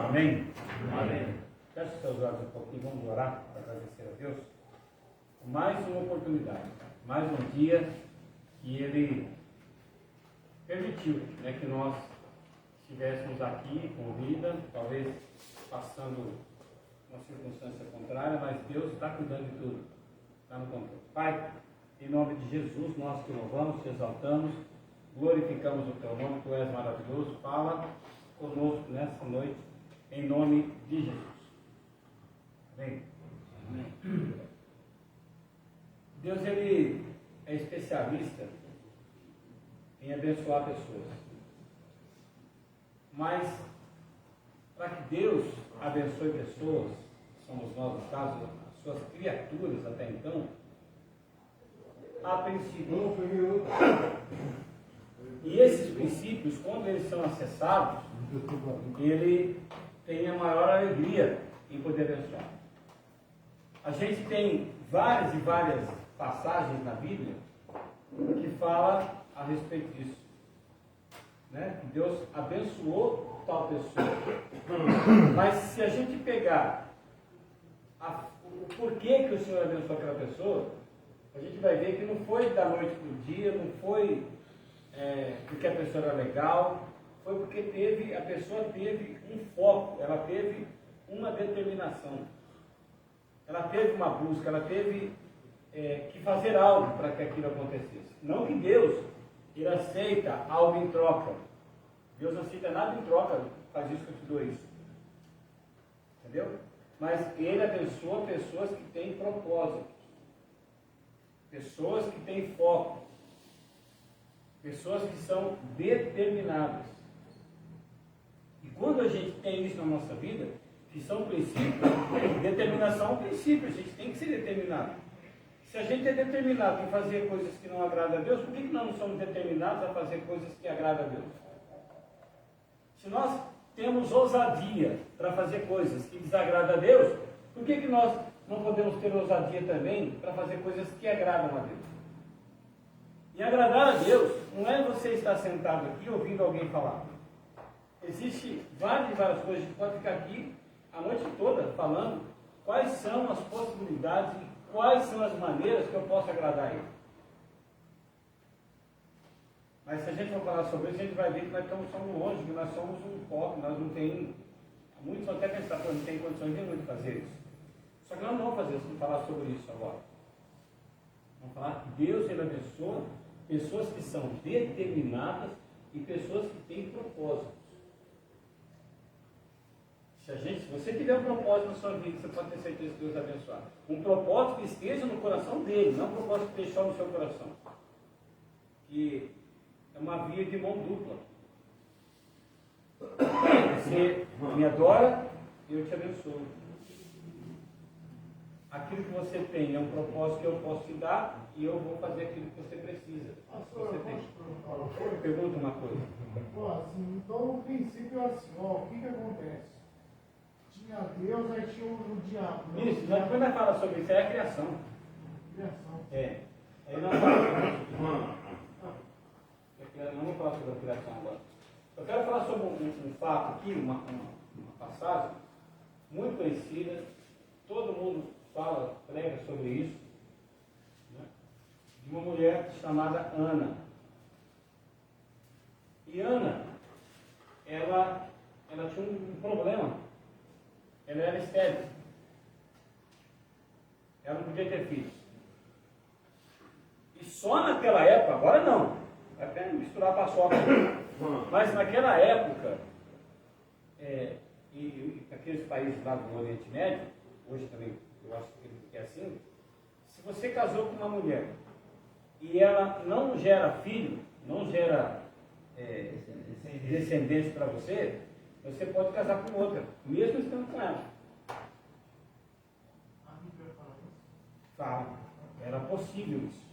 Amém? Amém. Feche seus olhos um pouquinho, vamos orar para agradecer a Deus. Mais uma oportunidade, mais um dia que Ele permitiu, que nós estivéssemos aqui com vida, talvez passando uma circunstância contrária, mas Deus está cuidando de tudo, está no controle. Pai, em nome de Jesus, nós te louvamos, te exaltamos, glorificamos o teu nome, tu és maravilhoso. Fala conosco nessa noite, em nome de Jesus. Amém? Amém. Deus, Ele é especialista em abençoar pessoas. Mas, para que Deus abençoe pessoas, somos nós, no caso, as suas criaturas até então, há princípios. E esses princípios, quando eles são acessados, ele tem a maior alegria em poder abençoar. A gente tem várias e várias passagens na Bíblia que falam a respeito disso. Que Deus abençoou tal pessoa. Mas se a gente pegar o porquê que o Senhor abençoou aquela pessoa, a gente vai ver que não foi da noite para o dia, não foi porque a pessoa era legal, foi porque a pessoa teve um foco, ela teve uma determinação, ela teve uma busca, ela teve que fazer algo para que aquilo acontecesse. Não que Deus, Ele aceita algo em troca. Deus não aceita nada em troca, faz isso que eu te dou isso. Entendeu? Mas Ele abençoa pessoas que têm propósito, pessoas que têm foco, pessoas que são determinadas. E quando a gente tem isso na nossa vida, que são princípios, determinação é um princípio, a gente tem que ser determinado. Se a gente é determinado em fazer coisas que não agradam a Deus, por que nós não somos determinados a fazer coisas que agradam a Deus? Se nós temos ousadia para fazer coisas que desagradam a Deus, por que nós não podemos ter ousadia também para fazer coisas que agradam a Deus? E agradar a Deus não é você estar sentado aqui ouvindo alguém falar. Existem várias e várias coisas, a gente pode ficar aqui a noite toda falando quais são as possibilidades e quais são as maneiras que eu posso agradar a Ele. Mas se a gente for falar sobre isso, a gente vai ver que nós somos longe, que nós somos um pobre, nós não temos, muitos vão até pensar que não tem condições nenhuma de fazer isso. Só que nós não vamos fazer isso, vamos falar sobre isso agora. Vamos falar que Deus, Ele abençoa pessoas que são determinadas e pessoas que têm propósitos. Se você tiver um propósito na sua vida, você pode ter certeza que Deus vai abençoar. Um propósito que esteja no coração dele, não um propósito que esteja só no seu coração. Que é uma via de mão dupla. Você me adora e eu te abençoo. Aquilo que você tem é um propósito que eu posso te dar e eu vou fazer aquilo que você precisa. Você tem. Pergunta uma coisa. Então o princípio é assim, o que acontece? Tinha Deus, aí tinha o diabo. Isso, depois nós falamos sobre isso, é a criação. Criação. Aí nós falamos. Não vou falar sobre a criação agora. Eu quero falar sobre um fato aqui, uma passagem muito conhecida. Todo mundo fala, prega sobre isso. De uma mulher chamada Ana. E Ana, ela tinha um problema. Ela era estéril. Ela não podia ter filhos. E só naquela época, agora não. Vai até misturar paçoca. Mas naquela época, e aqueles países lá do Oriente Médio, hoje também eu acho que é assim, se você casou com uma mulher e ela não gera filho, não gera descendentes para você, você pode casar com outra, mesmo estando com ela. Fala, era possível isso.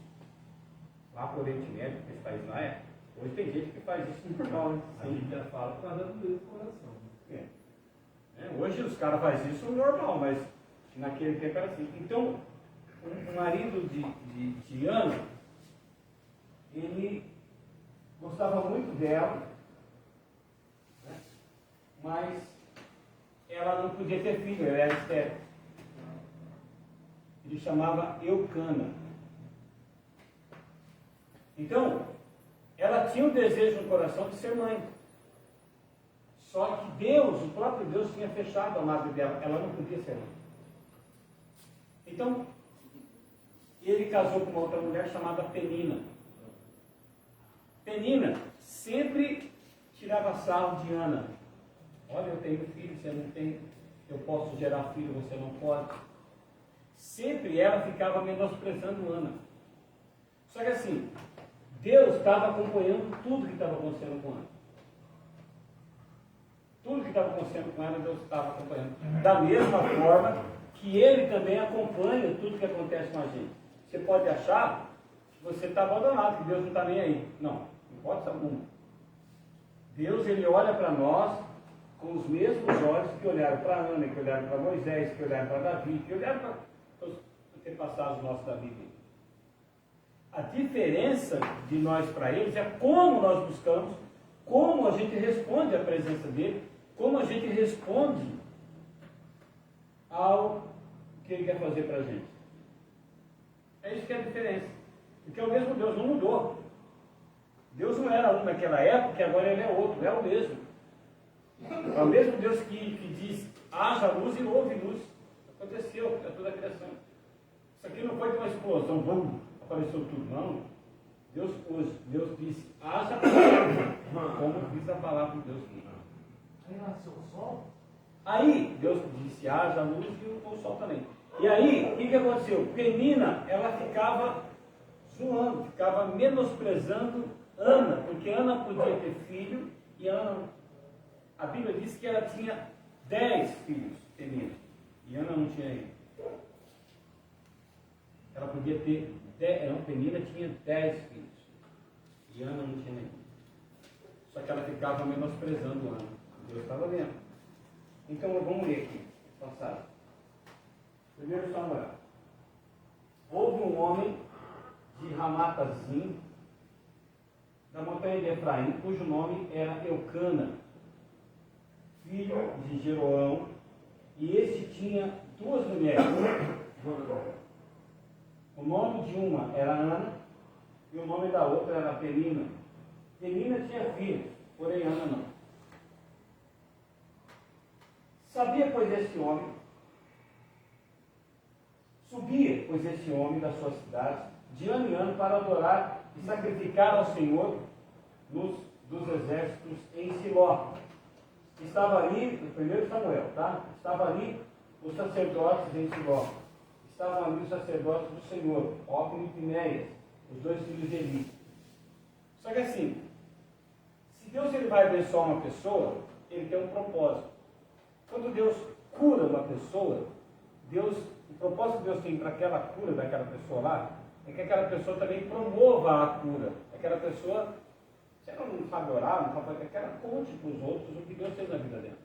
Lá para o Oriente Médio, que esse país lá é. Hoje tem gente que faz isso normal, né? A Bíblia fala por causa do meu coração. Hoje os caras fazem isso normal, mas naquele tempo era assim. Então, o marido de Ana, ele gostava muito dela, né? Mas não podia ter filho, ela era estéril. Ele chamava Eucana. Então, ela tinha um desejo no coração de ser mãe. Só que Deus, o próprio Deus, tinha fechado a madre dela. Ela não podia ser mãe. Então, ele casou com uma outra mulher chamada Penina. Penina sempre tirava sarro de Ana. Olha, eu tenho filho, você não tem. Eu posso gerar filho, você não pode. Sempre ela ficava menosprezando Ana. Só que assim, Deus estava acompanhando tudo que estava acontecendo com Ana. Tudo que estava acontecendo com ela, Deus estava acompanhando. Da mesma forma que Ele também acompanha tudo que acontece com a gente. Você pode achar que você está abandonado, que Deus não está nem aí. Não, não pode ser alguma. Deus, Ele olha para nós com os mesmos olhos que olharam para Ana, que olharam para Moisés, que olharam para Davi, que olharam para os antepassados nossos da Bíblia. A diferença de nós para eles é como nós buscamos, como a gente responde à presença dele, como a gente responde ao que ele quer fazer para a gente. É isso que é a diferença. Porque o mesmo Deus não mudou. Deus não era um naquela época, e agora ele é outro, é o mesmo. É o mesmo Deus que diz, haja luz e houve luz. Aconteceu, é toda a criação. Isso aqui não foi uma explosão, bum, apareceu tudo, não. Deus disse, haja luz, como diz a palavra de Deus. Aí nasceu o sol? Aí, Deus disse, haja luz e o sol também. E aí, o que aconteceu? Penina, ela ficava zoando, ficava menosprezando Ana, porque Ana podia ter filho, e Ana, a Bíblia diz que ela tinha 10 filhos, Penina, e Ana não tinha ainda. Ela podia ter, Penina tinha 10 filhos, e Ana não tinha ainda. Só que ela ficava menosprezando Ana. Deus estava vendo. Então vamos ler aqui, passagem. 1 Samuel. Houve um homem de Ramatazim, da montanha de Efraim, cujo nome era Eucana, filho de Jeroão, e este tinha 2 mulheres. O nome de uma era Ana, e o nome da outra era Penina. Penina tinha filhos, porém Ana não. Subia, pois, esse homem da sua cidade, de ano em ano, para adorar e sacrificar ao Senhor dos exércitos em Siló. Estava ali, no 1 Samuel, tá? Estava ali os sacerdotes em Siló. Estavam ali os sacerdotes do Senhor, Ofni e Finéias, os 2 filhos de Eli. Só que assim, se Deus ele vai abençoar uma pessoa, ele tem um propósito. Quando Deus cura uma pessoa, o propósito que Deus tem para aquela cura daquela pessoa lá, é que aquela pessoa também promova a cura. Aquela pessoa, se ela não sabe orar, não sabe fazer, que ela conte para os outros o que Deus fez na vida dela.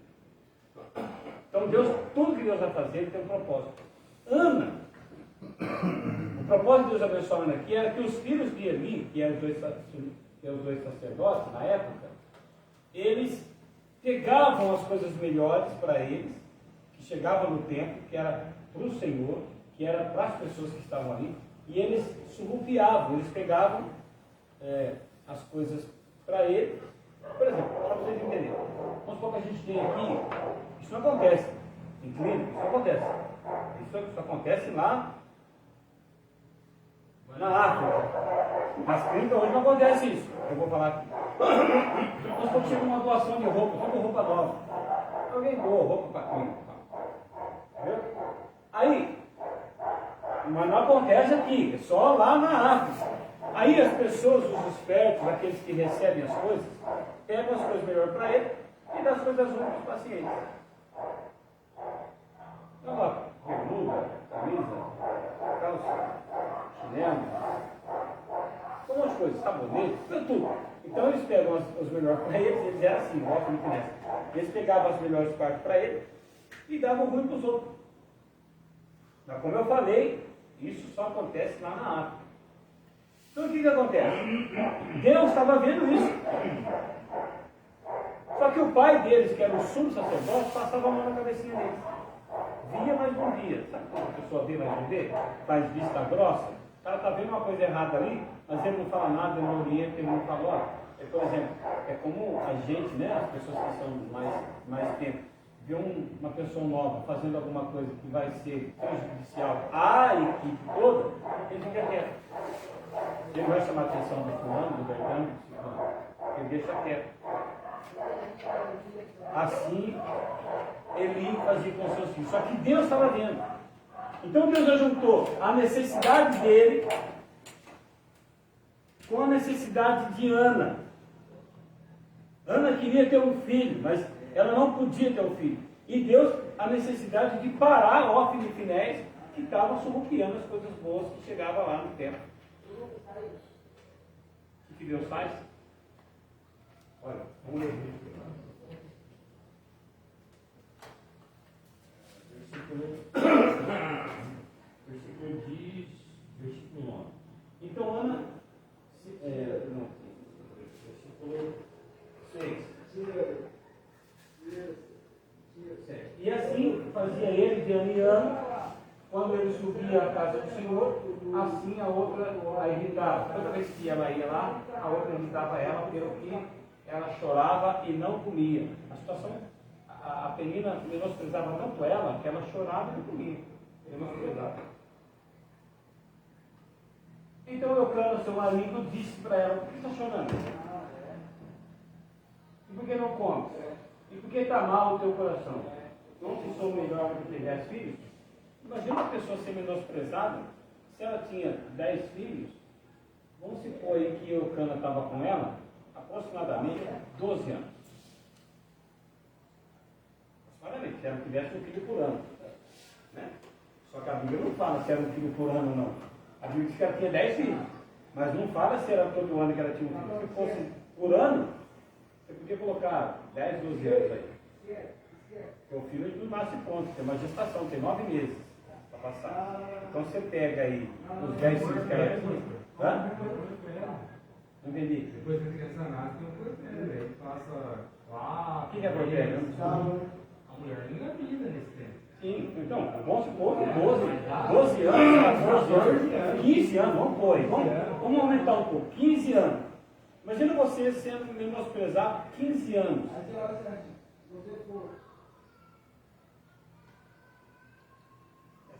Então tudo que Deus vai fazer, ele tem um propósito. Ana, o propósito de Deus abençoar Ana aqui era que os filhos de Eli, que eram os 2 sacerdotes na época, eles pegavam as coisas melhores para eles, que chegavam no templo, que era para o Senhor, que era para as pessoas que estavam ali, e eles surrupiavam, eles pegavam as coisas para ele. Por exemplo, para vocês entenderem, vamos supor que a gente tem aqui, isso não acontece em clínica, isso não acontece. Isso acontece lá na África. Nas clínicas hoje não acontece isso. Eu vou falar aqui. Vamos supor que chega uma doação de roupa, tudo roupa nova. Alguém doa roupa para a clínica. Entendeu? Aí, mas não acontece aqui, é só lá na África. Aí as pessoas, os espertos, aqueles que recebem as coisas, pegam as coisas melhores para ele e dão as coisas ruins para os pacientes. Então, lá, bermuda, camisa, calça, chinelo, um monte de coisa, sabonete, tudo. Então eles pegam os melhores para eles eram assim, ótimo que nessa. Eles pegavam as melhores partes para ele e davam ruim para os outros. Mas como eu falei, isso só acontece lá na África. Então o que acontece? Deus estava vendo isso. Só que o pai deles, que era o sumo sacerdote, passava a mão na cabecinha deles. Via, mas não via. Sabe quando a pessoa vê, mas não vê? Faz vista grossa. O cara está vendo uma coisa errada ali, mas ele não fala nada, ele não orienta, ele não fala, olha. Por exemplo, é como a gente, né, as pessoas que são mais tempo, vê uma pessoa nova fazendo alguma coisa que vai ser prejudicial à equipe toda, ele fica quieto. Ele não vai chamar a atenção do fulano, do Bertano, do ciclano. Ele deixa quieto. Assim, Eli fazia com seus filhos. Só que Deus estava vendo. Então Deus ajuntou a necessidade dele com a necessidade de Ana. Ana queria ter um filho, mas ela não podia ter um filho. E Deus, a necessidade de parar Hófni e Finéis, que estavam surrupiando as coisas boas que chegavam lá no templo. O que Deus faz? Olha, vamos ler. Versículo 10, versículo 9. Então Ana, versículo 6. E assim fazia ele de ano em ano, quando ele subia à casa do Senhor, assim a outra a irritava. Toda vez que ela ia lá, a outra irritava ela, pelo que ela chorava e não comia. A situação, a Penina menosprezava tanto ela, que ela chorava e não comia. Menosprezava. Então Eucana, seu marido, disse para ela: por que está chorando? E por que não come? E por que está mal o teu coração? Não se sou melhor do que ter 10 filhos? Imagina uma pessoa ser menosprezada. Se ela tinha 10 filhos, vamos supor aí que Eucana estava com ela aproximadamente 12 anos. Aproximadamente, se ela tivesse um filho por ano. Né? Só que a Bíblia não fala se era um filho por ano ou não. A Bíblia diz que ela tinha 10 filhos. Mas não fala se era todo ano que ela tinha um filho. Se fosse por ano, você podia colocar 10, 12 anos aí. Porque o filho não nasce pronto, tem uma gestação, tem 9 meses para passar. Então você pega aí os 10 filhos que ela tinha. Hã? Não entendi. Depois que a criança nasce, tem um porpério, aí passa 4. O que é porpério? A mulher não engravida nesse tempo. Sim, então, vamos supor que 12 anos, 14 anos, 15 anos, vamos pôr aí, vamos aumentar um pouco, 15 anos. Imagina você sendo menosprezado 15 anos.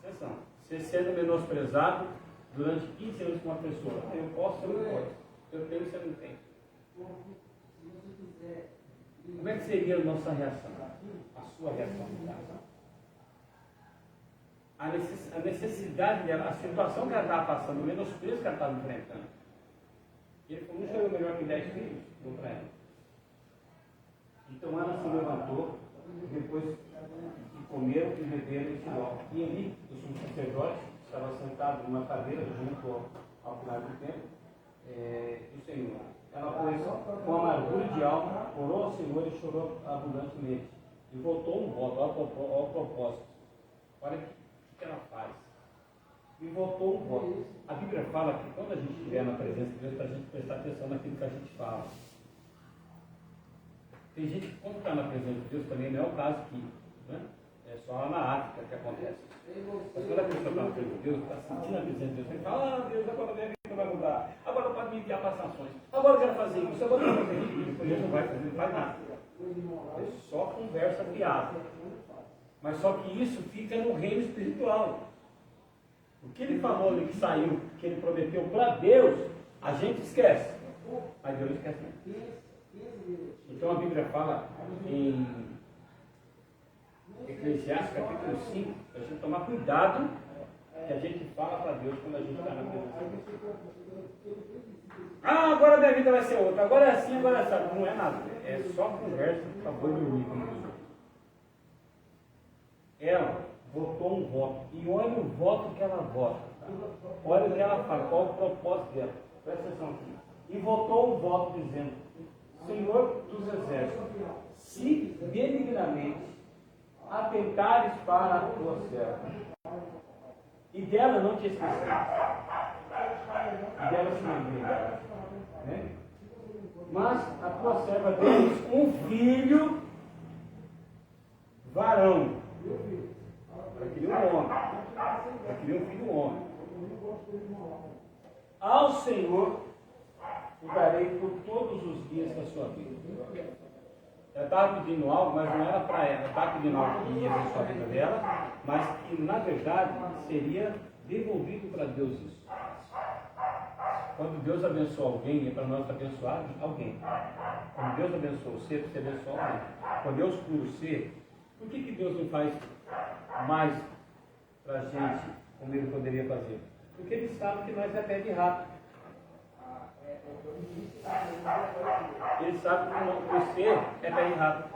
Presta atenção, você sendo menosprezado durante 15 anos com uma pessoa. Eu posso, você não pode. Eu tenho, você não tem. Como é que seria a nossa reação? A sua reação? A necessidade dela, a situação que ela estava passando, o menosprezo que ela estava enfrentando. E ele falou: não sou eu melhor que 10 filhos? Contra ela. Então ela se levantou, depois que comeram e beberam em Siló. E ali, o sumo sacerdote estava sentado numa cadeira junto ao final do templo do Senhor. Ela, pois, com amargura de alma, orou ao Senhor e chorou abundantemente. E voltou um voto ao propósito. Olha o que ela faz. E voltou um voto. A Bíblia fala que quando a gente estiver na presença de Deus, para a gente prestar atenção naquilo que a gente fala. Tem gente que, quando está na presença de Deus, também não é o caso aqui. Né? É só lá na África que acontece. Mas quando a pessoa está na presença de Deus, está sentindo a presença de Deus, ele fala: ah, Deus, agora minha vida vai mudar. Agora pode me enviar passações. Agora eu quero fazer isso, agora eu quero fazer isso. E depois Deus não vai fazer, não faz nada. É só conversa fiada. Mas só que isso fica no reino espiritual. O que ele falou ali que saiu, que ele prometeu para Deus, a gente esquece. Mas Deus esquece mesmo. Então a Bíblia fala em Eclesiastes capítulo 5, para a gente tomar cuidado que a gente fala para Deus quando a gente está na presença de Deus. Ah, agora minha vida vai ser outra, agora é assim, agora é assim. Não é nada, é só conversa para boi dormir com Deus. Ela votou um voto, e olha o voto que ela vota, olha o que ela fala, qual o propósito dela. Presta atenção aqui. E votou um voto dizendo: Senhor dos exércitos, se benignamente atentares para a tua serva. E dela não te esqueces. E dela se lembrei. Né? Mas a tua serva tem um filho varão. Ela queria um homem. Ela queria um filho homem. Ao Senhor o darei por todos os dias da sua vida. Ela estava pedindo algo, mas não era para ela. Ela estava pedindo algo que ia abençoar a vida dela, mas que na verdade seria devolvido para Deus isso. Quando Deus abençoa alguém, é para nós abençoar alguém. Quando Deus abençoa você, é para você abençoar alguém. Quando Deus cura você, por que Deus não faz mais para a gente como Ele poderia fazer? Porque Ele sabe que nós é pé de rato. Ele sabe que você é pé de rato.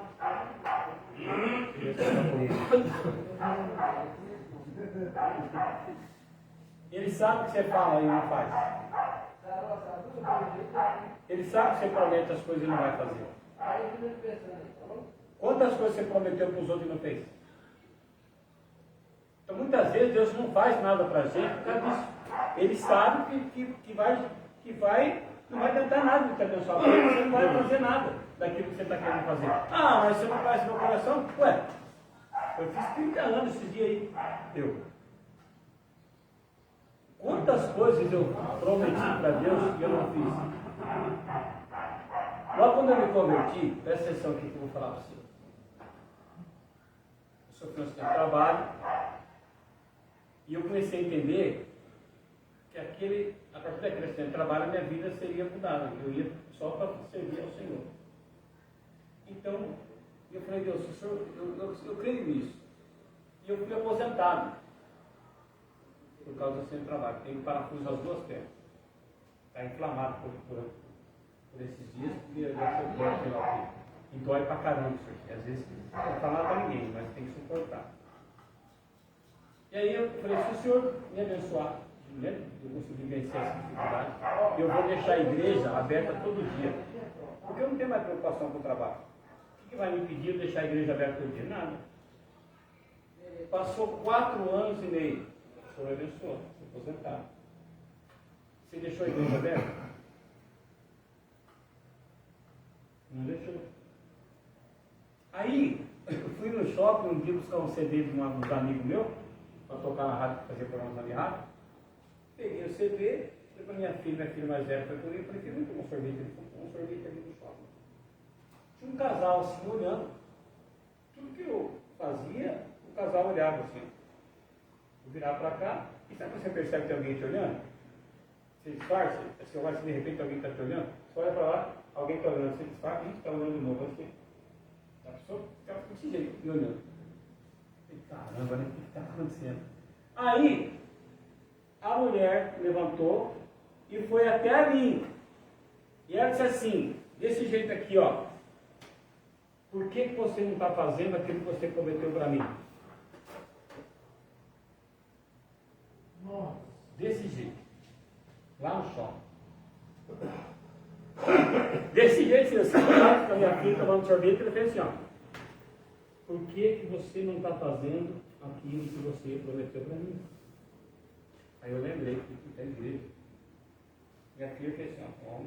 Ele sabe que você fala e não faz. Ele sabe que você promete as coisas e não vai fazer. Quantas coisas você prometeu para os outros e não fez? Então muitas vezes Deus não faz nada para a gente por causa disso. Ele sabe que não vai tentar nada de te abençoar, porque você não vai fazer nada daquilo que você está querendo fazer. Ah, mas você não faz meu coração? Ué, eu fiz 30 anos esse dia aí. Quantas coisas eu prometi para Deus e eu não fiz? Logo quando eu me converti, presta atenção aqui que eu vou falar para você. Eu sofri um acidente de trabalho e eu comecei a entender que a partir daquele acidente de trabalho, a minha vida seria mudada. Eu ia só para servir ao Senhor. Então, eu falei, Deus, eu creio nisso. E eu fui aposentado por causa do acidente de trabalho. Tenho parafuso as duas pernas. Está inflamado por esses dias, porque eu já sou dor, sei lá o quê. E dói pra caramba isso aqui. Às vezes não fala nada para ninguém, mas tem que suportar. E aí eu falei, se o Senhor me abençoar, né, eu consegui vencer essa dificuldade, eu vou deixar a igreja aberta todo dia. Porque eu não tenho mais preocupação com o trabalho. O que vai me impedir de deixar a igreja aberta todo dia? Nada. Passou 4 anos e meio. O Senhor abençoou, se aposentado. Você deixou a igreja aberta? Não deixou. Aí, eu fui no shopping um dia buscar um CD de um amigo meu, para tocar na rádio, para fazer programa na minha rádio. Peguei o CD, falei para minha filha mais velha foi comigo, falei, filha, vamos tomar um sorvete. Ele falou, um sorvete ali no shopping. Tinha um casal assim, olhando. Tudo que eu fazia, o casal olhava assim. Eu virava para cá, e sabe quando você percebe que tem alguém te olhando? Você disfarça, você olha assim, de repente alguém está te olhando, você olha para lá, alguém está olhando, você disfarça, e está olhando de novo assim. A pessoa fica desse jeito, me olhando. Caramba, né? O que está acontecendo? Aí, a mulher levantou e foi até mim. E ela disse assim, desse jeito aqui, ó. Por que você não está fazendo aquilo que você prometeu para mim? Nossa. Desse jeito. Lá no shopping. Desse jeito, assim, com a minha filha tomando sorvete, ele fez assim, ó. Por que você não está fazendo aquilo que você prometeu para mim? Aí eu lembrei que tem igreja. Minha filha fez assim, ó.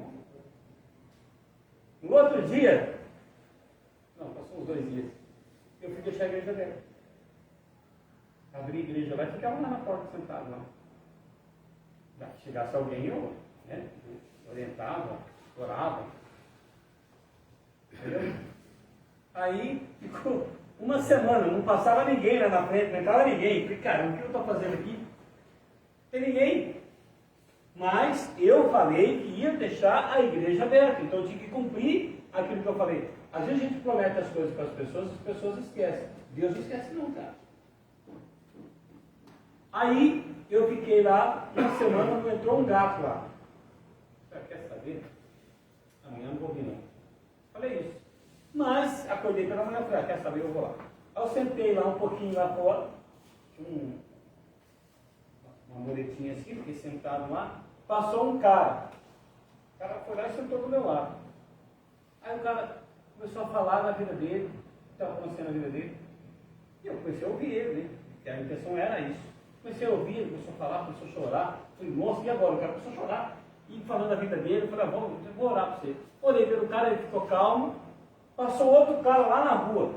No outro dia, não, passou uns 2 dias, eu fui deixar a igreja aberta. Abri a igreja lá e ficava lá na porta sentado lá. Se chegasse alguém, eu orientava, orava. Entendeu? Aí ficou uma semana, não passava ninguém lá na frente, não entrava ninguém. Falei, cara, o que eu estou fazendo aqui? Não tem ninguém. Mas eu falei que ia deixar a igreja aberta, então eu tinha que cumprir aquilo que eu falei. Às vezes a gente promete as coisas para as pessoas esquecem. Deus não esquece não, cara. Aí eu fiquei lá, uma semana, não entrou um gato lá. Você quer saber? Amanhã não vou vir não. Falei isso. Mas acordei pela manhã e falei, quer saber, eu vou lá. Aí eu sentei lá um pouquinho lá fora, tinha uma muretinha assim, fiquei sentado lá, passou um cara. O cara foi lá e sentou do meu lado. Aí o cara começou a falar da vida dele, o que estava acontecendo na vida dele. E eu comecei a ouvir ele, né? Porque a intenção era isso. Comecei a ouvir, ele começou a falar, começou a chorar. Falei, nossa, e agora? O cara começou a chorar. e falando da vida dele, eu falei, vou orar para você. Orei pelo cara, ele ficou calmo, passou outro cara lá na rua.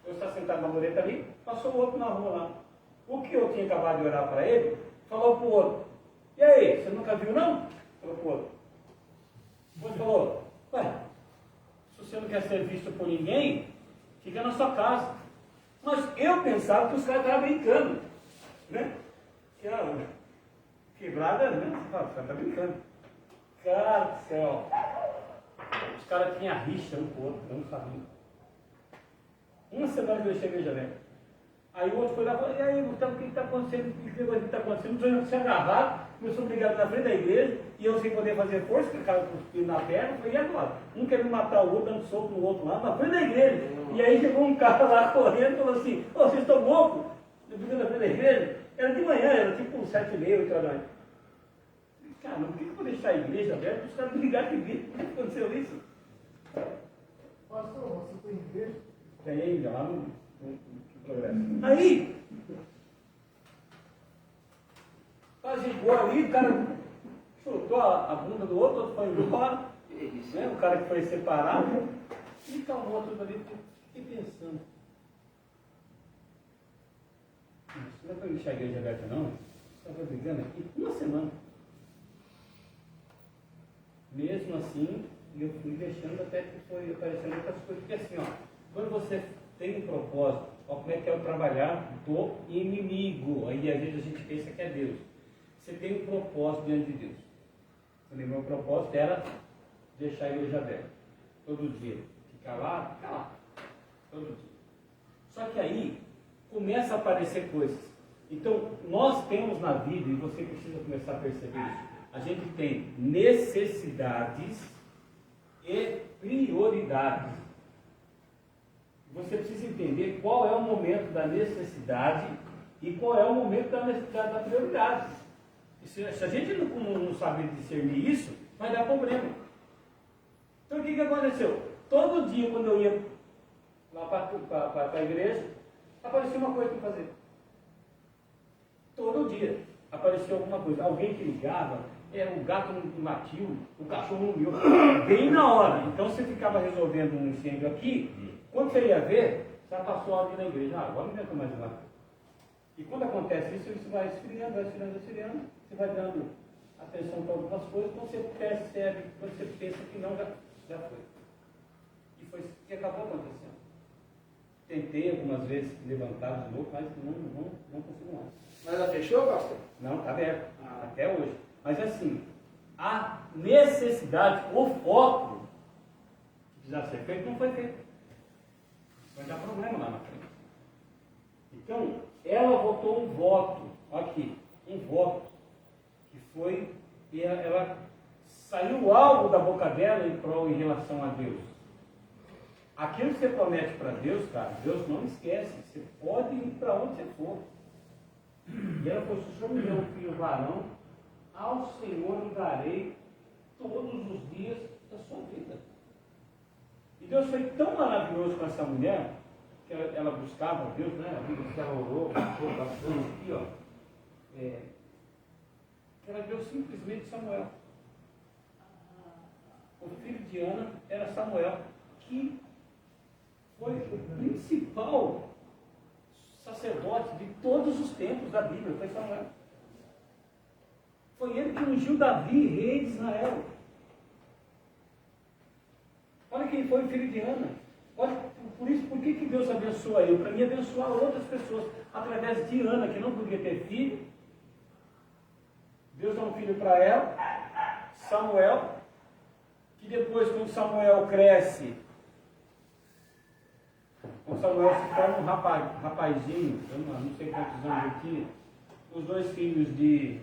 Eu estava sentado na mureta ali, passou outro na rua lá. O que eu tinha acabado de orar para ele, falou para o outro, e aí, você nunca viu não? Falou para o outro. O outro falou, ué, se você não quer ser visto por ninguém, fica na sua casa. Mas eu pensava que os caras estavam brincando, né? Que era quebrada, né? Você fala, os caras estão brincando. Cara do céu. Os caras tinham rixa um com o outro, eu não sabia. Uma semana que eu cheguei já, né? Aí o outro foi lá e falou, e aí, Gustavo, o que está acontecendo? O que está acontecendo? Não se agarrar, começou a brigar na frente da igreja, e eu sem poder fazer força, que o cara cuspindo na perna, eu falei, e agora? Um querendo matar o outro, dando soco no outro lá, na frente da igreja. E aí chegou um cara lá correndo e falou assim, ô, vocês estão loucos? Eu brigando na frente da igreja. Era de manhã, era tipo 7h30, 8 horas da manhã. Cara, por que eu vou deixar a igreja aberta para os caras brigar comigo? Por que aconteceu isso? Pastor, você tem igreja? Tem ainda lá no progresso. Aí, apaziguou ali, o cara chutou a bunda do outro foi embora, né? O cara que foi separado, e calmou tudo ali, fiquei pensando. Não é para deixar a igreja aberta não, você estava brigando aqui uma semana. Mesmo assim, eu fui deixando até que foi aparecendo outras coisas, porque assim, ó, quando você tem um propósito, olha como é que é o trabalhar do inimigo. Aí às vezes a gente pensa que é Deus. Você tem um propósito diante de Deus. O meu propósito era deixar a igreja aberta. Todo dia. Ficar lá. Todo dia. Só que aí começa a aparecer coisas. Então, nós temos na vida, e você precisa começar a perceber isso, a gente tem necessidades e prioridades. Você precisa entender qual é o momento da necessidade e qual é o momento da necessidade da prioridade. Se a gente não saber discernir isso, vai dar problema. Então o que aconteceu? Todo dia quando eu ia lá para a igreja, aparecia uma coisa para fazer. Todo dia aparecia alguma coisa. Alguém que ligava, o gato não latiu, o cachorro não miou, bem na hora. Então você ficava resolvendo um incêndio aqui, quando você ia ver, já passou ali na igreja. Agora não aguenta mais lá. E quando acontece isso, isso vai esfriando, você vai dando atenção para algumas coisas, quando você percebe, quando você pensa que não, já foi. E foi isso que acabou acontecendo. Tentei algumas vezes levantar de novo, mas não consigo mais. Mas ela fechou, pastor? Não, está aberto, até hoje. Mas assim, a necessidade, o foco que precisava ser feito, não foi feito. Vai dar problema lá na frente. Então, ela votou um voto, aqui, um voto, que foi, e ela saiu algo da boca dela em relação a Deus. Aquilo que você promete para Deus, cara, Deus não esquece. Você pode ir para onde você for. E ela falou, se o Senhor me deu um filho varão, ao Senhor o darei todos os dias da sua vida. E Deus foi tão maravilhoso com essa mulher, que ela buscava Deus, né? A Bíblia que ela orou, buscou bastante aqui, ó. Que ela deu simplesmente Samuel. O filho de Ana era Samuel, que foi o principal sacerdote de todos os tempos da Bíblia, foi Samuel. Foi ele que ungiu Davi, rei de Israel. Olha quem foi o filho de Ana. Olha, por isso, por que Deus abençoa eu? Para me abençoar outras pessoas, através de Ana, que não podia ter filho. Deus dá um filho para ela, Samuel, que depois, quando Samuel cresce, quando Samuel se torna um rapazinho, eu não sei quantos anos ele tinha, os dois filhos de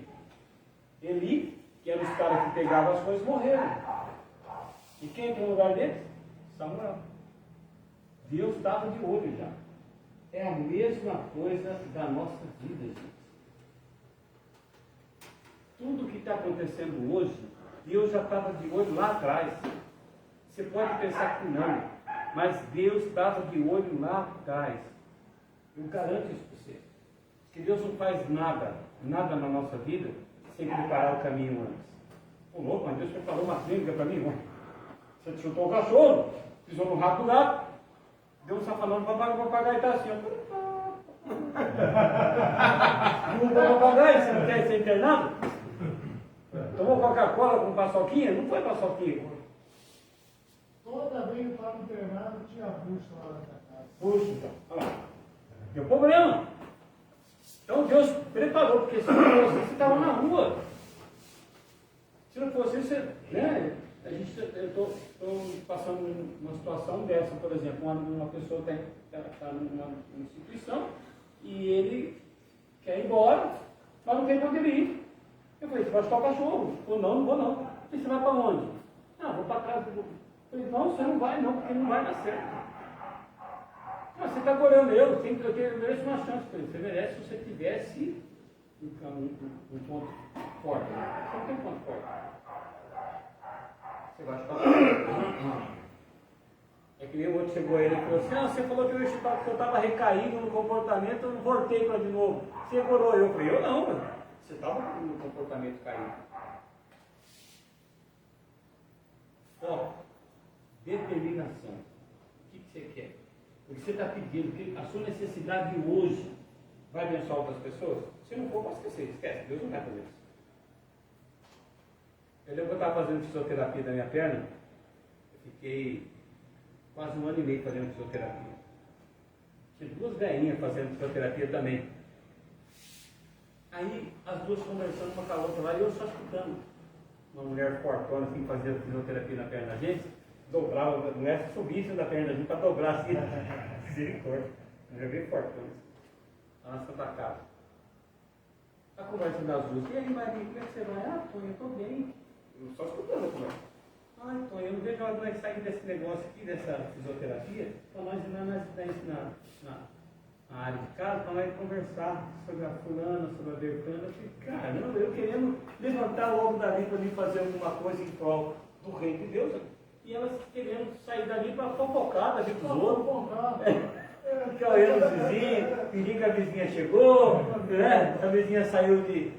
Eli, que eram os caras que pegavam as coisas, morreram. E quem entrou no lugar deles? Samuel. Deus estava de olho já. É a mesma coisa da nossa vida, gente. Tudo que está acontecendo hoje, Deus já estava de olho lá atrás. Você pode pensar que não, mas Deus estava de olho lá atrás. Eu garanto isso para você. Que Deus não faz nada na nossa vida sem preparar o caminho antes. Ô louco, mas Deus preparou uma clínica para mim, irmão. Você chutou o cachorro, pisou no rato do gato, deu um safanão para o papagaio está assim, ó. Não o papagaio, você não quer ser internado? Tomou Coca-Cola com paçoquinha? Não foi paçoquinha. Toda vez que eu estava internado, tinha bucha lá na minha casa. Puxa, então. Olha lá. Deu problema. Então Deus preparou, porque se não fosse você estava na rua. Se não fosse isso, né? Eu estou passando uma situação dessa, por exemplo, uma pessoa está numa instituição e ele quer ir embora, mas não tem para onde ele ir. Eu falei, você vai chutar o cachorro? Ou não, não vou não. E você vai para onde? Ah, vou para casa. Eu falei, não, você não vai não, porque não vai dar certo. Mas você está correndo eu mereço uma chance. Você merece se você tivesse um ponto forte. Você não tem ponto forte. Você vai chutar. É que nem o outro chegou a ele e falou assim, você falou que eu ia chutar porque eu estava recaído no comportamento, eu não voltei para de novo. Você corou eu. Eu falei, eu não, mano. Você estava no comportamento caído. Foco. Determinação. O que você quer? O que você está pedindo, que a sua necessidade de hoje vai abençoar outras pessoas? Se não for, pode esquece. Deus não vai fazer isso. Eu lembro que eu estava fazendo fisioterapia da minha perna, eu fiquei quase 1 ano e meio fazendo fisioterapia. Tinha 2 velhinhas fazendo fisioterapia também. Aí as duas conversando uma com a outra lá e eu só escutando. Uma mulher fortona assim, fazendo fisioterapia na perna da gente, dobrava, não é subir em cima da perna da gente para dobrar assim. Misericórdia. Mulher bem fortona. Lá na Santa Casa. A conversa das duas. E aí, Maria, como é que você vai? Ah, Tony, eu estou bem. Só escutando a conversa. Ah, então, eu não vejo a hora de sair desse negócio aqui, dessa fisioterapia, para nós ir na área de casa, para nós conversar sobre a fulana, sobre a Bertana. Eu falei, caramba, eu querendo levantar logo dali para mim fazer alguma coisa em prol do reino de Deus, e elas querendo sair dali para fofocar dali com os outros. Ficar olhando os vizinhos, fingindo que a vizinha chegou, né? A vizinha saiu de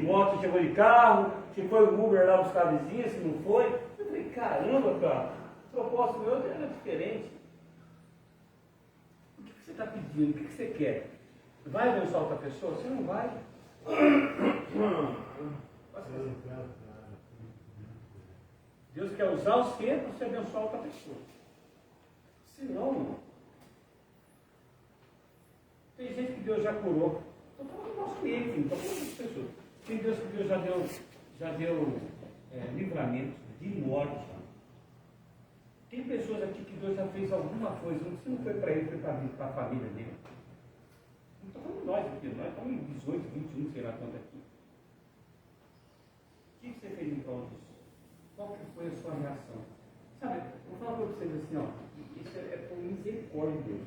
moto, chegou de carro, se foi o Uber lá buscar a vizinha, se não foi. Eu falei, caramba, cara, o propósito meu era diferente. O que você está pedindo? O que você quer? Vai abençoar outra pessoa? Você não vai. Deus quer usar você para você abençoar outra pessoa. Se não, tem gente que Deus já curou. Estou falando do nosso meio, filho. Estou falando das pessoas. Tem Deus que Deus já deu livramento de morte. Tem pessoas aqui que Deus já fez alguma coisa. Se não foi para ele, foi para a família dele. Não estou falando nós aqui. Nós estamos em 18, 21, sei lá quanto aqui. O que você fez em prol disso? Qual que foi a sua reação? Sabe, vou falar para vocês assim, ó. Isso é por misericórdia de Deus.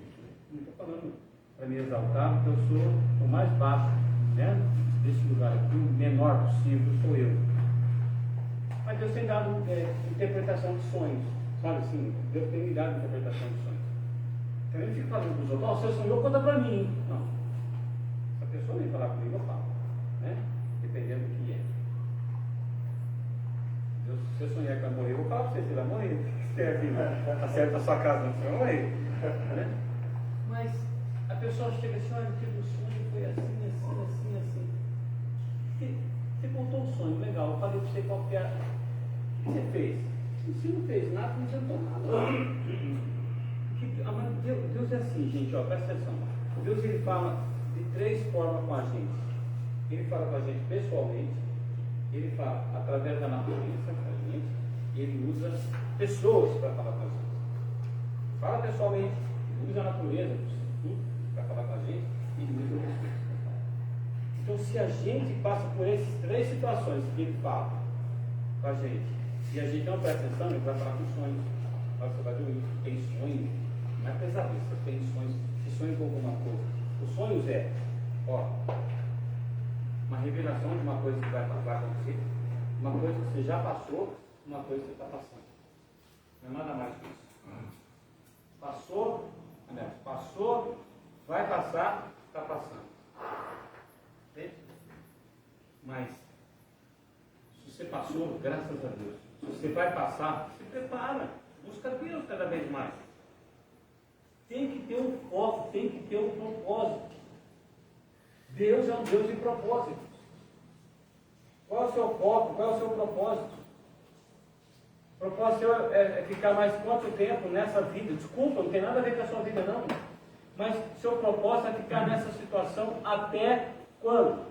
Não estou falando para me exaltar, porque eu sou o mais baixo, né, desse lugar aqui, o menor possível sou eu. Mas Deus tem dado interpretação de sonhos, sabe assim? Deus tem me dado interpretação de sonhos. Então eu fico falando para os outros, você sonhou, conta para mim. Não. Se a pessoa vem falar comigo, eu falo, né? Dependendo do que é. Deus, se eu sonhar que vai morrer, eu vou falar para você, se vai morrer. O que você aqui, né? Acerta a sua casa, não você vai morrer. Né? Mas a pessoa chega assim, olha, o sonho foi assim. Você contou o sonho, legal, eu falei para você qual que é. O que você fez? Se não fez nada, não adiantou nada. Deus é assim, gente, ó, presta atenção. Deus ele fala de 3 formas com a gente. Ele fala com a gente pessoalmente, ele fala através da natureza com a gente, ele usa pessoas para falar com a gente. Fala pessoalmente, ele usa a natureza para falar com a gente e ele usa pessoas. Então, se a gente passa por essas 3 situações que ele fala com a gente, e a gente não presta atenção, ele vai falar com sonhos. Você vai ver isso, tem sonho, não é pesadelo, você tem sonhos, você sonha com alguma coisa. Os sonhos uma revelação de uma coisa que vai acontecer, uma coisa que você já passou, uma coisa que você está passando. Não é nada mais que isso. Passou, vai passar, está passando. Entende? Mas, se você passou, graças a Deus. Se você vai passar, se prepara. Busca Deus cada vez mais. Tem que ter um foco, tem que ter um propósito. Deus é um Deus de propósitos. Qual é o seu foco? Qual é o seu propósito? O propósito seu é ficar mais quanto tempo nessa vida? Desculpa, não tem nada a ver com a sua vida não. Mas seu propósito é ficar nessa situação até quando?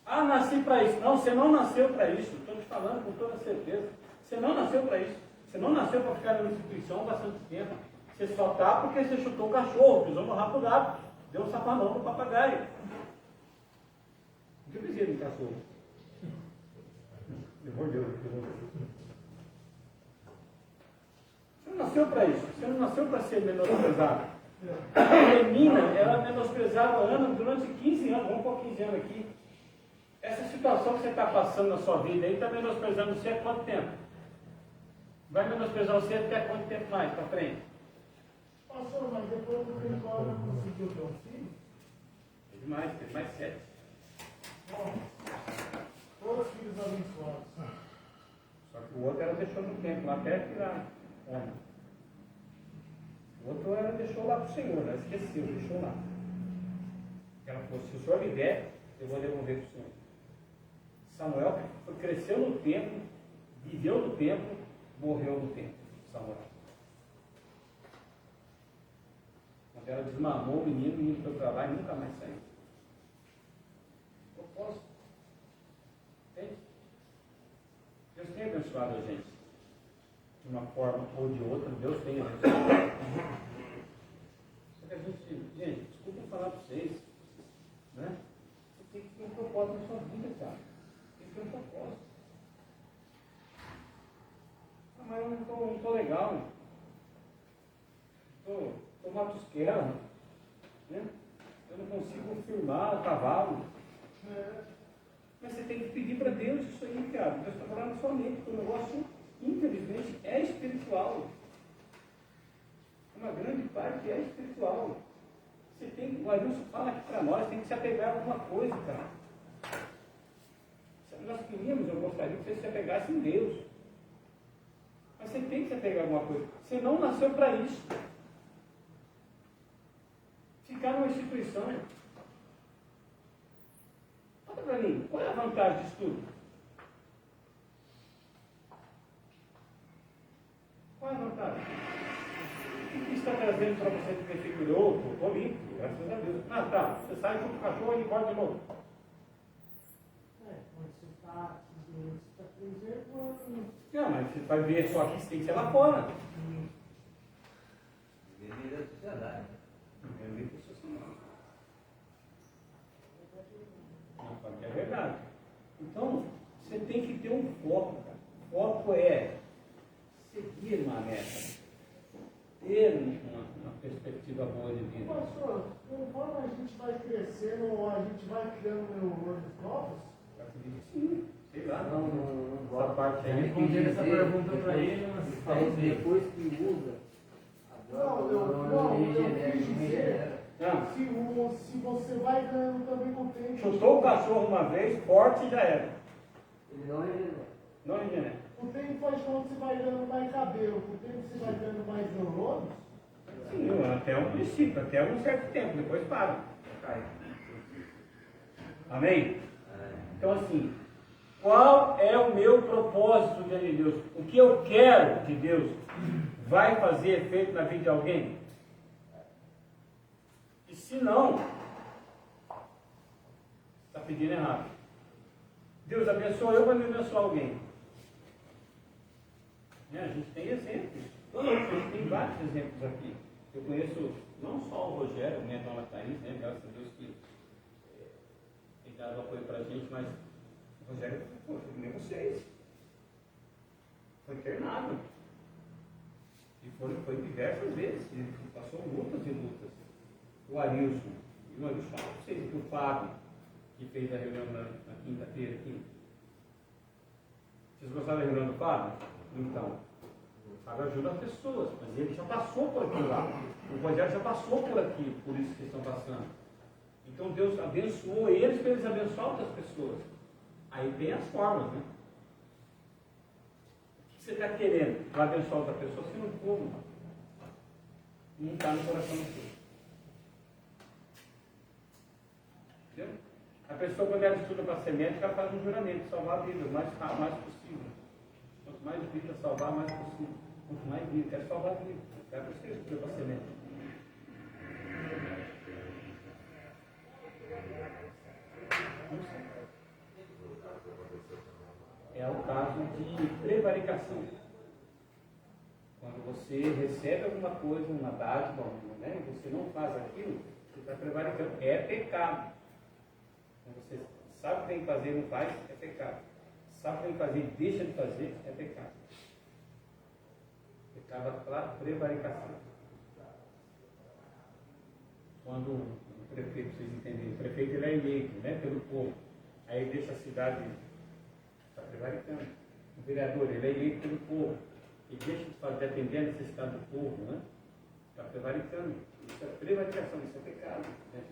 Ah, nasci para isso. Não, você não nasceu para isso. Estou te falando com toda certeza. Você não nasceu para isso. Você não nasceu para ficar numa instituição bastante tempo. Você só está porque você chutou o cachorro, pisou no rabo do gato, deu um safanão no papagaio. O que eu dizia do cachorro? Você não nasceu para isso. Você não nasceu para ser menosprezado. A menina, ela menosprezava a Ana durante 15 anos. Vamos pôr 15 anos aqui. Essa situação que você está passando na sua vida aí, está menosprezando você há quanto tempo? Vai menosprezar você até quanto tempo mais para frente? Pastor, mas depois do Gregório conseguiu ter um filho? Teve mais 7. Bom, todos os filhos abençoados. Só que o outro ela deixou no tempo, lá até tirar. O outro ela deixou lá para o Senhor, ela esqueceu, deixou lá. Ela falou, se o Senhor me der, eu vou devolver para o Senhor. Samuel cresceu no templo, viveu no templo, morreu no templo. Samuel. Quando ela desmamou o menino foi para lá e nunca mais saiu. Propósito. Entende? Deus tem abençoado a gente. De uma forma ou de outra, Deus tem abençoado. Só que a gente, desculpa falar para vocês, né? Você tem que ter um propósito na sua vida, cara. Tem que ter um propósito. Ah, mas eu não estou legal. Estou matusquela. Né? Eu não consigo firmar o cavalo. Mas você tem que pedir para Deus isso aí, cara. Deus está falando na sua mente, porque o negócio, infelizmente, é espiritual. Uma grande parte é espiritual. Você tem, o Ailson fala aqui para nós, tem que se apegar a alguma coisa, cara. Nós queríamos, eu gostaria que você se apegasse em Deus. Mas você tem que se apegar a alguma coisa. Você não nasceu para isso. Ficar numa instituição. Fala para mim, qual é a vantagem disso tudo? Qual é a vantagem? O que está trazendo para você que defigurou? Estou limpo, graças a Deus. Ah, tá. Você sai junto com o cachorro e volta de novo. Quando você está preservando. Não, mas você vai ver só aqui, você tem que ser lá fora. Viver da sociedade. É verdade. Então, você tem que ter um foco, cara. O foco é seguir uma meta. Ter uma perspectiva boa de vida. Pastor, conforme a gente vai crescendo, a gente vai criando neurônios novos? Eu acredito que sim. Sei lá. Não Essa parte Eu aí. respondi essa pergunta para ele, mas depois que usa, Não, eu quis dizer Não. se você vai ganhando também com o tempo. Chutou o cachorro uma vez, forte e já era. ele não regenera. Não regenera. O tempo faz quando você vai ganhando mais cabelo, com o tempo você vai ganhando mais neurônios. Sim, até um princípio, até um certo tempo, depois para. Cai. Amém? Então assim, qual é o meu propósito diante de Deus? O que eu quero de Deus vai fazer efeito na vida de alguém? E se não, está pedindo errado. Deus abençoa eu, vai me abençoar alguém. A gente tem exemplos. A gente tem vários exemplos aqui. Eu conheço não só o Rogério, minha dona Thaís, né? Graças a Deus que tem dado apoio para a gente, mas o Rogério foi nem vocês. Foi internado. E foi diversas vezes. Ele passou lutas e lutas. O Arilson, e o Arilson fala para vocês, o Fábio, que fez a reunião na quinta-feira aqui. Vocês gostaram da reunião do Fábio? Então, o Fábio ajuda as pessoas, mas ele já passou por aquilo lá. O Rogério já passou por aqui, por isso que eles estão passando. Então Deus abençoou eles para eles abençoar outras pessoas. Aí tem as formas, né? O que você está querendo para abençoar outra pessoa? Se não for, não está no coração do seu. Entendeu? A pessoa, quando ela estuda para ser médica, ela faz um juramento, salvar a vida o mais possível. Quanto mais vida salvar, mais possível. Quanto mais vida, quer salvar a vida. É por isso que ele estuda para ser médico. É o caso de prevaricação. Quando você recebe alguma coisa, uma dádiva, né, e você não faz aquilo, você está prevaricando. É pecado. Quando você sabe o que tem que fazer e não faz, é pecado. Sabe o que tem que fazer e deixa de fazer, é pecado. Pecado pela prevaricação. Quando o prefeito, vocês entenderem, o prefeito ele é eleito, né, pelo povo. Aí ele deixa a cidade, está prevaricando. O vereador ele é eleito pelo povo. E deixa de fazer, atender a necessidade do povo, né? Está prevaricando. Isso é prevaricação, isso é pecado. Né,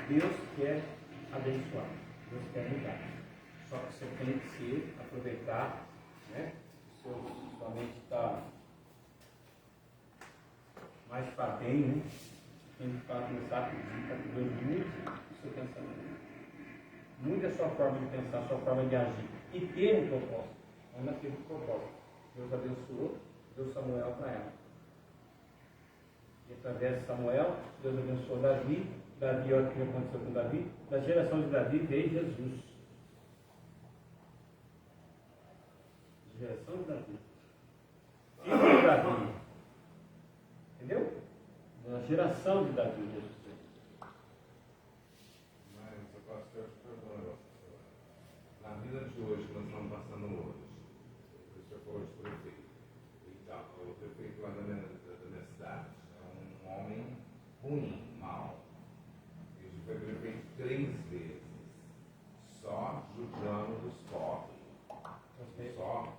Deus quer abençoar, Deus quer mudar. Só que você tem que se aproveitar, né? Sua mente está mais para bem, né? Tem que começar a pedir para que Deus mude o seu pensamento. Mude a sua forma de pensar, a sua forma de agir. E ter um propósito. Ana teve um propósito. Deus abençoou, deu Samuel para ela. E através de Samuel, Deus abençoou Davi. Davi, olha o que aconteceu com Davi. Da geração de Davi veio Jesus. Geração de Davi. Filho de Davi. Entendeu? Da geração de Davi, Jesus. Na vida de hoje, que nós estamos passando hoje, você falou de prefeito. Então, o prefeito lá da minha cidade é um homem ruim, mau. Ele foi prefeito 3 vezes, só judiando dos pobres, só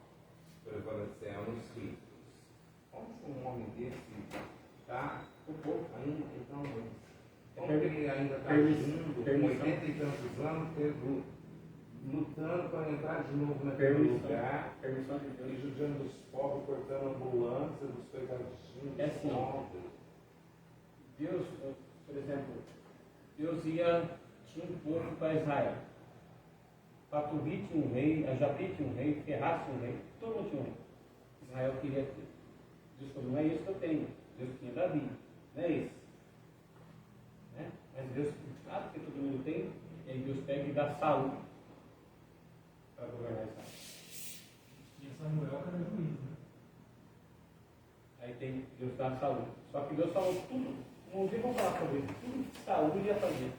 prevalecendo os ricos. Como que um homem desse está um pouco ainda tão ruim? Como ele ainda está agindo com 80 e tantos anos, lutando para entrar de novo naquele lugar, e judiando os pobres, cortando a ambulância dos coitadinhos, É assim, Deus, por exemplo, Deus tinha um povo para Israel. Patuí tinha um rei, a Japi tinha um rei, Ferraz tinha um rei, todo mundo tinha um rei. Israel queria ter. Deus falou, não é isso que eu tenho. Deus tinha Davi, não é esse. Né? Mas Deus, claro que todo mundo tem, e aí Deus pega e dá saúde para governar Israel. E Samuel era juiz, né? Aí tem Deus dá saúde. Só que Deus falou tudo, um dia vou falar sobre isso, tudo que saúde ia fazer.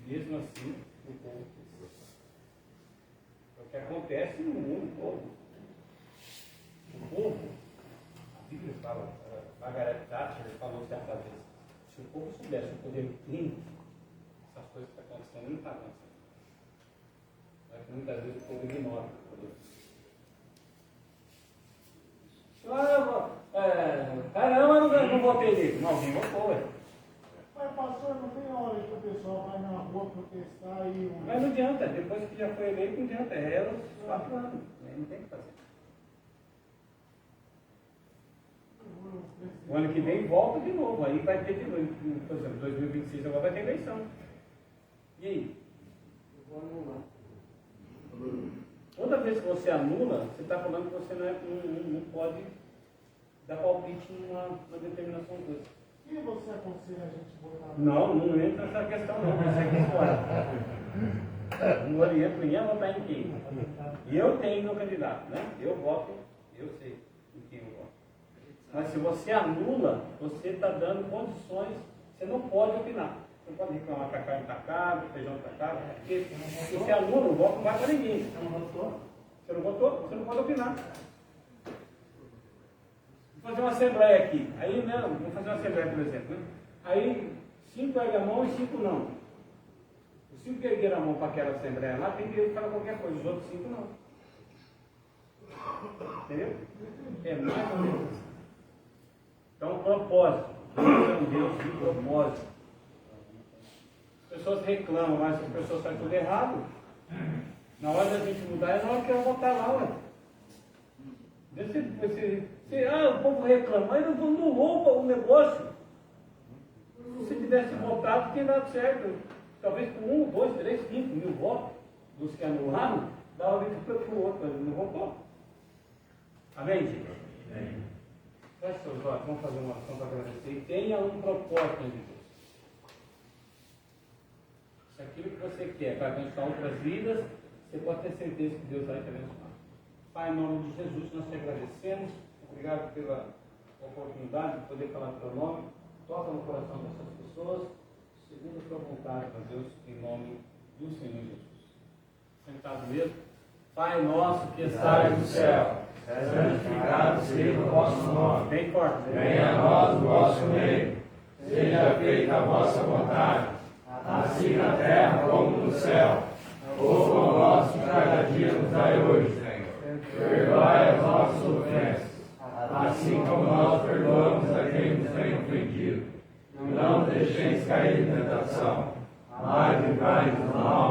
Mesmo assim, o povo precisa. É o que acontece no mundo todo. O povo, a Bíblia fala, Margaret Thatcher falou certa vez, se o povo soubesse o poder que tem, essas coisas que estão acontecendo não estão acontecendo. Mas que muitas vezes o povo ignora o poder. Caramba, não votei nele. Não, alguém votou, ué. Mas, pastor, não tem hora que o pessoal vai na rua protestar e... Mas não adianta, depois que já foi eleito, não adianta. É os 4 anos. Não tem o que fazer. O ano que vem volta de novo. Aí vai ter de novo. Por exemplo, 2026 agora vai ter eleição. E aí? Eu vou anular. Toda vez que você anula, você está falando que você não pode dar palpite numa determinação de coisa. Quem você aconselha a gente votar? Não entra nessa questão não. Isso aqui fora. Não oriento ninguém a votar em quem. E eu tenho meu candidato, né? Eu voto, eu sei em quem eu voto. Mas se você anula, você está dando condições, você não pode opinar. Você não pode reclamar que a carne está cara, o feijão está caro, porque se você anula, o voto não vai para ninguém. Você não votou? Você não votou? Você não pode opinar. Vou fazer uma assembleia aqui. Aí, né, vamos fazer uma assembleia, por exemplo. Né? Aí, 5 erguem a mão e 5 não. Os 5 que ergueram a mão para aquela assembleia lá, tem direito de falar qualquer coisa. Os outros 5 não. Entendeu? É mais ou menos assim. Então, propósito. Deus é um Deus de propósito. pessoas reclamam, mas as pessoas fazem tudo errado. Na hora da gente mudar, é na hora que eu votar lá, ué. O povo reclama, mas não rouba o negócio. Se tivesse votado, tinha dado certo. Talvez com 1, 2, 3, 5 mil votos dos que anularam, dava vida para o outro, mas não votou. Amém, gente? Amém. Feche seus olhos, vamos fazer uma oração para agradecer. E tenha um propósito em Deus. Se aquilo que você quer para abençoar outras vidas, você pode ter certeza que Deus vai te abençoar. Pai, em nome de Jesus, nós te agradecemos. Obrigado pela oportunidade de poder falar teu nome. Toca no coração dessas pessoas, segundo a tua vontade, ó Deus, em nome do Senhor Jesus. Sentado mesmo. Pai nosso que estás no céu, santificado seja o vosso nome. Bem forte. Venha a nós o vosso reino. Seja feita a vossa vontade, assim na terra como no céu. O pão nosso de cada dia nos dai hoje. Perdoai as nossas ofensas, assim como nós perdoamos a quem nos tem ofendido. Não deixeis cair em tentação, mas livrai-nos do mal.